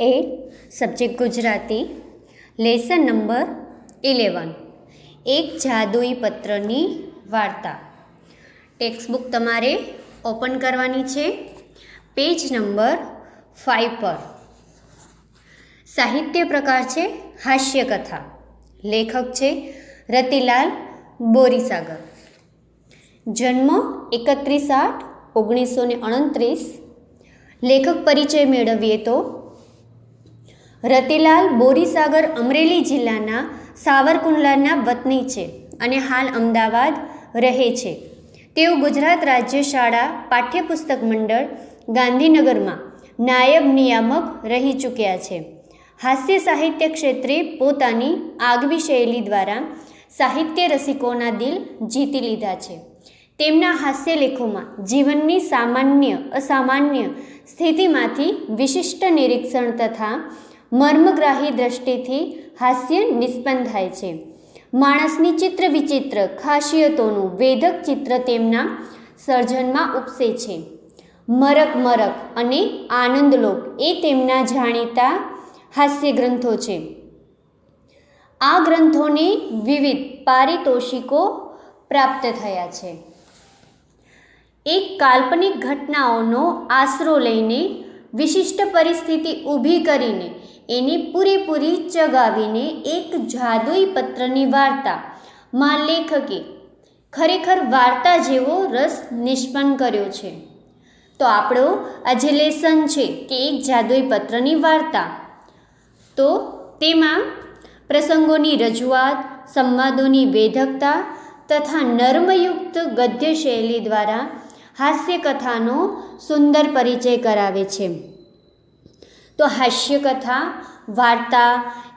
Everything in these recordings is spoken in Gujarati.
8 સબ્જેક્ટ ગુજરાતી લેસન નંબર 11 એક જાદુઈ પત્રની વાર્તા। ટેક્સ્ટબુક તમારે ઓપન કરવાની છે પેજ નંબર 5 પર। સાહિત્ય પ્રકાર છે હાસ્યકથા। લેખક છે રતિલાલ બોરીસાગર। જન્મ 31/8/1929। લેખક પરિચય મેળવીએ તો રતિલાલ બોરીસાગર અમરેલી જિલ્લાના સાવરકુંડલાના વતની છે અને હાલ અમદાવાદ રહે છે। તેઓ ગુજરાત રાજ્ય શાળા પાઠ્યપુસ્તક મંડળ ગાંધીનગરમાં નાયબ નિયામક રહી ચૂક્યા છે। હાસ્ય સાહિત્ય ક્ષેત્રે પોતાની આગવી શૈલી દ્વારા સાહિત્ય રસિકોના દિલ જીતી લીધા છે। તેમના હાસ્ય લેખોમાં જીવનની સામાન્ય અસામાન્ય સ્થિતિમાંથી વિશિષ્ટ નિરીક્ષણ તથા મર્મગ્રાહી દ્રષ્ટિથી હાસ્ય નિષ્પન્ન થાય છે। માણસની ચિત્ર વિચિત્ર ખાસિયતોનું વેધક ચિત્ર તેમના સર્જનમાં ઉપસે છે। મરક મરક અને આનંદલોક એ તેમના જાણીતા હાસ્ય ગ્રંથો છે। આ ગ્રંથોને વિવિધ પારિતોષિકો પ્રાપ્ત થયા છે। એક કાલ્પનિક ઘટનાઓનો આશરો લઈને વિશિષ્ટ પરિસ્થિતિ ઊભી કરીને એને પૂરેપૂરી ચગાવીને એક જાદુઈ પત્રની વાર્તામાં લેખકે ખરેખર વાર્તા જેવો રસ નિષ્પન્ન કર્યો છે। તો આપણો આ જે લેસન છે કે એક જાદુઈ પત્રની વાર્તા, તો તેમાં પ્રસંગોની રજૂઆત, સંવાદોની વેધકતા તથા નર્મયુક્ત ગદ્ય શૈલી દ્વારા હાસ્યકથાનો સુંદર પરિચય કરાવે છે। તો હાસ્યકથા વાર્તા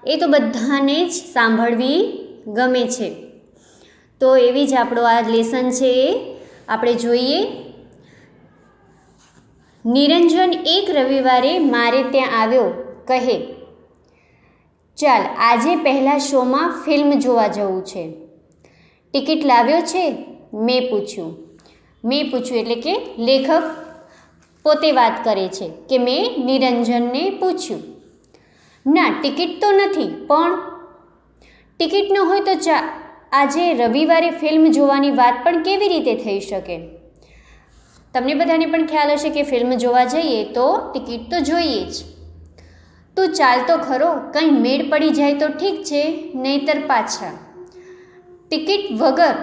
એ તો બધાને જ સાંભળવી ગમે છે। તો એવી જ આપણો આ લેસન છે એ આપણે જોઈએ। નિરંજન એક રવિવારે મારે ત્યાં આવ્યો, કહે, ચાલ આજે પહેલા શોમાં ફિલ્મ જોવા જવું છે, ટિકિટ લાવ્યો છે? મેં પૂછ્યું એટલે કે લેખક પોતે વાત કરે છે કે મેં નિરંજનને પૂછ્યું। ના, ટિકિટ તો નથી, પણ ટિકિટ ન હોય તો આજે રવિવારે ફિલ્મ જોવાની વાત પણ કેવી રીતે થઈ શકે? તમને બધાને પણ ખ્યાલ હશે કે ફિલ્મ જોવા જઈએ તો ટિકિટ તો જોઈએ જ। તું ચાલ તો ખરો, કંઈ મેળ પડી જાય તો ઠીક છે, નહીંતર પાછા। ટિકિટ વગર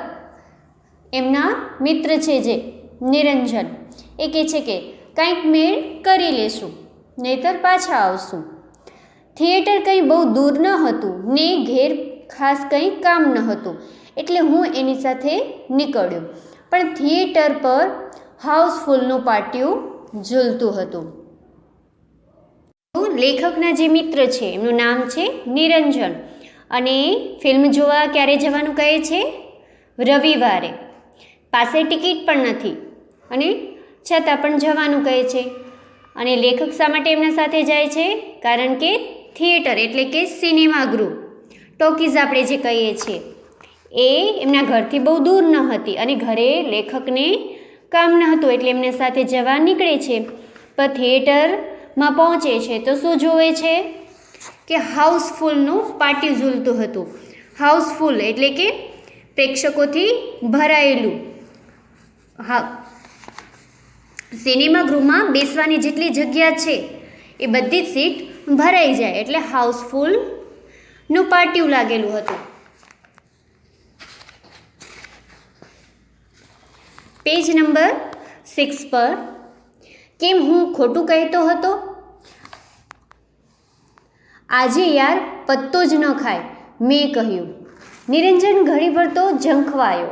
એમના મિત્ર છે જે નિરંજન એ કહે છે કે કંઈક મેળ કરી લેશું, નહીંતર પાછા આવશું। થિયેટર કંઈ બહુ દૂર ન હતું ને ઘેર ખાસ કંઈ કામ ન હતું એટલે હું એની સાથે નીકળ્યો, પણ થિયેટર પર હાઉસફુલનું પાટિયું ઝૂલતું હતું। લેખકના જે મિત્ર છે એમનું નામ છે નિરંજન અને ફિલ્મ જોવા ક્યારે જવાનું કહે છે? રવિવારે। પાસે ટિકિટ પણ નથી અને છતાં પણ જવાનું કહે છે। અને લેખક શા માટે એમના સાથે જાય છે? કારણ કે થિયેટર એટલે કે સિનેમાગૃહ, ટોકીઝ આપણે જે કહીએ છીએ, એ એમના ઘરથી બહુ દૂર ન હતી અને ઘરે લેખકને કામ ન હતું એટલે એમના સાથે જવા નીકળે છે। પણ થિયેટરમાં પહોંચે છે તો શું જોવે છે કે હાઉસફુલનું પાટિયું ઝૂલતું હતું। હાઉસફુલ એટલે કે પ્રેક્ષકોથી ભરાયેલું। હા, સિનેમાગૃહમાં બેસવાની જેટલી જગ્યા છે એ બધી જ સીટ ભરાઈ જાય એટલે હાઉસફુલનું પાટિયું લાગેલું હતું। પેજ નંબર 6 પર, કેમ હું ખોટું કહેતો હતો? આજે યાર પત્તો જ ન ખાય, મેં કહ્યું। નિરંજન ઘડીભર તો ઝંખવાયો,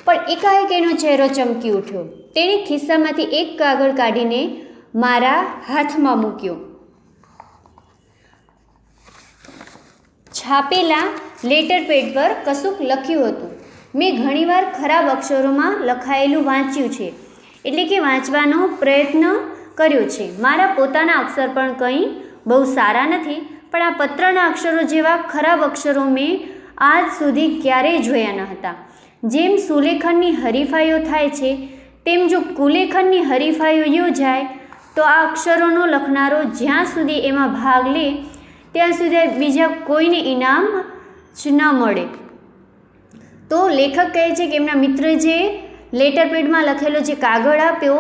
પણ એકાએક એનો ચહેરો ચમકી ઉઠ્યો। તેણે ખિસ્સામાંથી એક કાગળ કાઢીને મારા હાથમાં મૂક્યો। છાપેલા લેટર પેડ પર કશુંક લખ્યું હતું। મેં ઘણીવાર ખરાબ અક્ષરોમાં લખાયેલું વાંચ્યું છે, એટલે કે વાંચવાનો પ્રયત્ન કર્યો છે। મારા પોતાના અક્ષર પણ કંઈ બહુ સારા નથી, પણ આ પત્રના અક્ષરો જેવા ખરાબ અક્ષરો મેં આજ સુધી ક્યારેય જોયા ન હતા। જેમ સુલેખનની હરીફાઈઓ થાય છે તેમ જો કુલેખનની હરીફાઈઓ યોજાય તો આ અક્ષરોનો લખનારો જ્યાં સુધી એમાં ભાગ લે ત્યાં સુધી બીજા કોઈને ઇનામ જ ન મળે. તો લેખક કહે છે કે એમના મિત્ર જે લેટર પેડમાં લખેલો જે કાગળ આપ્યો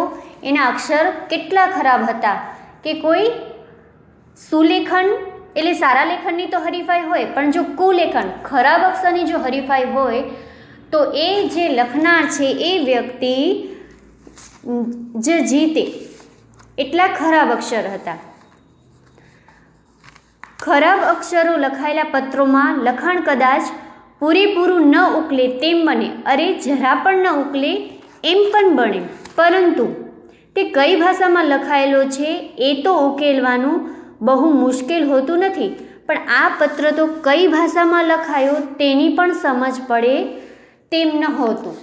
એના અક્ષર કેટલા ખરાબ હતા કે કોઈ સુલેખન એટલે સારા લેખનની તો હરીફાઈ હોય, પણ જો કુલેખન ખરાબ અક્ષરની જો હરીફાઈ હોય તો એ જે લખનાર છે એ વ્યક્તિ જે જીતે. એટલા ખરાબ અક્ષર હતા. ખરાબ અક્ષરો લખાયેલા પત્રોમાં લખાણ કદાચ પૂરેપૂરું ન ઉકલે તેમ બને, અરે જરા પણ ન ઉકલે એમ પણ બને, પરંતુ તે કઈ ભાષામાં લખાયેલો છે એ તો ઉકેલવાનું બહુ મુશ્કેલ હોતું નથી, પણ આ પત્ર તો કઈ ભાષામાં લખાયો તેની પણ સમજ પડે તેમ ન હોતું.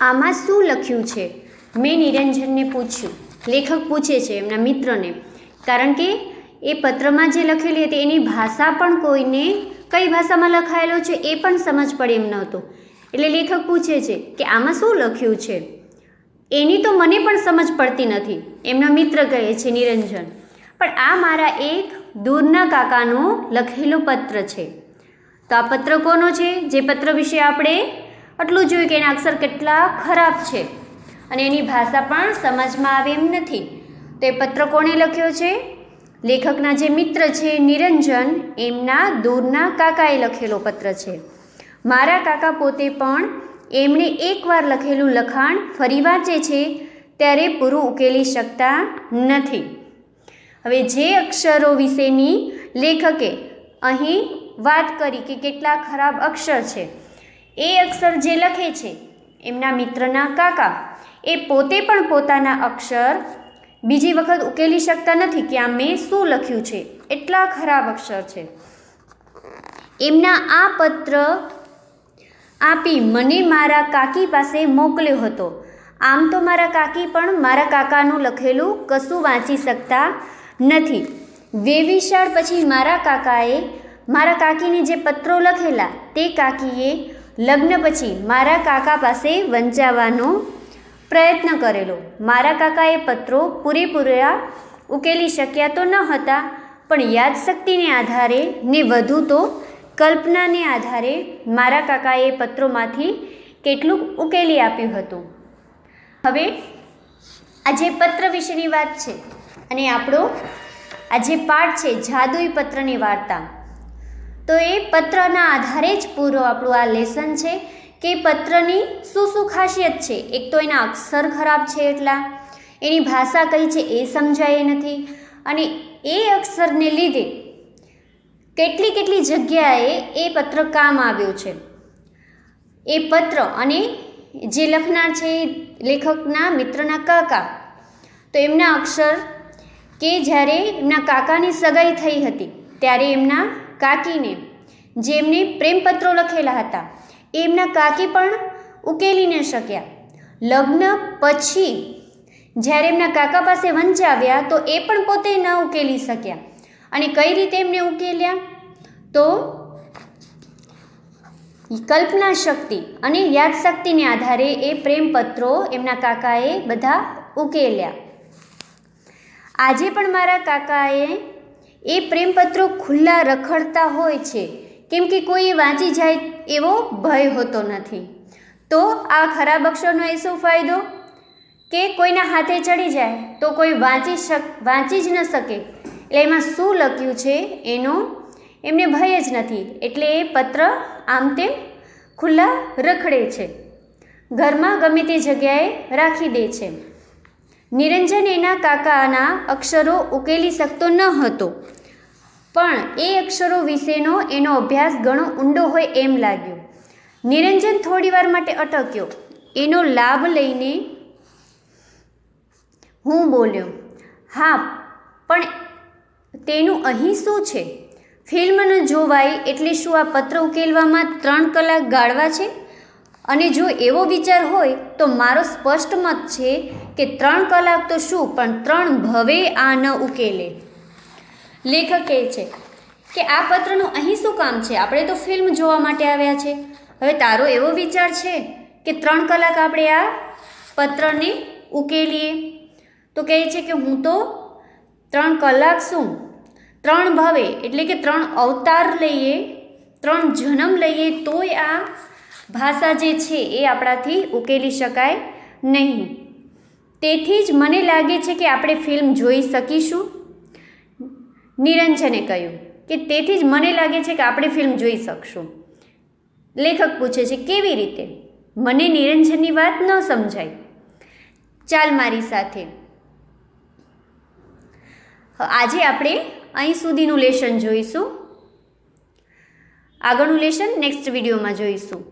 આમાં શું લખ્યું છે? મેં નિરંજનને પૂછ્યું. લેખક પૂછે છે એમના મિત્રને, કારણ કે એ પત્રમાં જે લખેલી હતી એની ભાષા પણ કોઈને કઈ ભાષામાં લખાયેલો છે એ પણ સમજ પડે એમ નહોતું. એટલે લેખક પૂછે છે કે આમાં શું લખ્યું છે, એની તો મને પણ સમજ પડતી નથી. એમના મિત્ર કહે છે નિરંજન, પણ આ મારા એક દૂરના કાકાનો લખેલો પત્ર છે. તો આ પત્ર કોનો છે? જે પત્ર વિશે આપણે આટલું જોયું કે એના અક્ષર કેટલા ખરાબ છે અને એની ભાષા પણ સમજમાં આવે એમ નથી. તો એ પત્ર કોણે લખ્યો છે? લેખકના જે મિત્ર છે નિરંજન, એમના દૂરના કાકાએ લખેલો પત્ર છે. મારા કાકા પોતે પણ એમણે એકવાર લખેલું લખાણ ફરી વાંચે છે ત્યારે પૂરું ઉકેલી શકતા નથી. હવે જે અક્ષરો વિશેની લેખકે અહીં વાત કરી કે કેટલા ખરાબ અક્ષર છે, એ અક્ષર જે લખે છે એમના મિત્રના કાકા, એ પોતે પણ પોતાના અક્ષર બીજી વખત ઉકેલી શકતા નથી કે આ મેં શું લખ્યું છે, એટલા ખરાબ અક્ષર છે. એમના આ પત્ર આપી મને મારા કાકી પાસે મોકલ્યો હતો. આમ તો મારા કાકી પણ મારા કાકાનું લખેલું કશું વાંચી શકતા નથી. વેવિશાળ પછી મારા કાકાએ મારા કાકીને જે પત્રો લખેલા તે કાકીએ લગ્ન પછી મારા કાકા પાસે વંચાવવાનો પ્રયત્ન કરેલો. મારા કાકાએ પત્રો પૂરેપૂરા ઉકેલી શક્યા તો ન હતા, પણ યાદશક્તિને આધારે ને વધુ તો કલ્પનાને આધારે મારા કાકાએ પત્રોમાંથી કેટલુંક ઉકેલી આપ્યું હતું. હવે આ જે પત્ર વિશેની વાત છે અને આપણો આ જે પાઠ છે જાદુઈ પત્રની વાર્તા, તો એ પત્રના આધારે જ પૂરો આપણું આ લેસન છે કે પત્રની શું શું ખાસિયત છે. એક તો એના અક્ષર ખરાબ છે એટલા, એની ભાષા કઈ છે એ સમજાય નથી, અને એ અક્ષરને લીધે કેટલી જગ્યાએ એ પત્ર કામ આવ્યો છે. એ પત્ર અને જે લખનાર છે લેખકના મિત્રના કાકા, તો એમના અક્ષર કે જ્યારે એમના કાકાની સગાઈ થઈ હતી ત્યારે એમના કાકીને જેમને પ્રેમપત્રો લખેલા હતા એમના કાકી પણ ઉકેલી ન શક્યા. લગ્ન પછી જ્યારે એમના કાકા પાસે વંચાવ્યા તો એ પણ પોતે ન ઉકેલી શક્યા. અને કઈ રીતે એમને ઉકેલ્યા? તો કલ્પના શક્તિ અને યાદશક્તિને આધારે એ પ્રેમપત્રો એમના કાકાએ બધા ઉકેલ્યા. આજે પણ મારા કાકાએ એ પ્રેમપત્રો ખુલ્લા રખડતા હોય છે, કેમ કે કોઈ વાંચી જાય એવો ભય હોતો નથી. તો આ ખરાબ અક્ષરનો એ શું ફાયદો કે કોઈના હાથે ચડી જાય તો કોઈ વાંચી જ ન શકે. એટલે એમાં શું લખ્યું છે એનો એમને ભય જ નથી, એટલે એ પત્ર આમ તેમ ખુલ્લા રખડે છે, ઘરમાં ગમે તે જગ્યાએ રાખી દે છે. નિરંજન એના કાકાના અક્ષરો ઉકેલી શકતો ન હતો, પણ એ અક્ષરો વિશેનો એનો અભ્યાસ ઘણો ઊંડો હોય એમ લાગ્યું. નિરંજન થોડીવાર માટે અટક્યો. એનો લાભ લઈને હું બોલ્યો, હા, પણ તેનું અહીં શું છે? ફિલ્મ ન જોવાય એટલે શું આ પત્ર ઉકેલવામાં 3 કલાક ગાળવા છે? અને જો એવો વિચાર હોય તો મારો સ્પષ્ટ મત છે કે 3 કલાક તો શું, પણ 3 ભવે આ ન ઉકેલે. લેખક કહે છે કે આ પત્રનું અહીં શું કામ છે? આપણે તો ફિલ્મ જોવા માટે આવ્યા છે. હવે તારો એવો વિચાર છે કે 3 કલાક આપણે આ પત્રને ઉકેલીએ? તો કહે છે કે હું તો 3 કલાક શું 3 ભવે એટલે કે 3 અવતાર લઈએ 3 જન્મ લઈએ તોય આ ભાષા જે છે એ આપણાથી ઉકેલી શકાય નહીં. તેથી જ મને લાગે છે કે આપણે ફિલ્મ જોઈ શકીશું. નિરંજને કહ્યું કે તેથી જ મને લાગે છે કે આપણે ફિલ્મ જોઈ શકશું. લેખક પૂછે છે કેવી રીતે? મને નિરંજનની વાત ન સમજાય. ચાલ મારી સાથે. આજે આપણે અહીં સુધીનું લેસન જોઈશું. આગળનું લેસન નેક્સ્ટ વિડીયોમાં જોઈશું.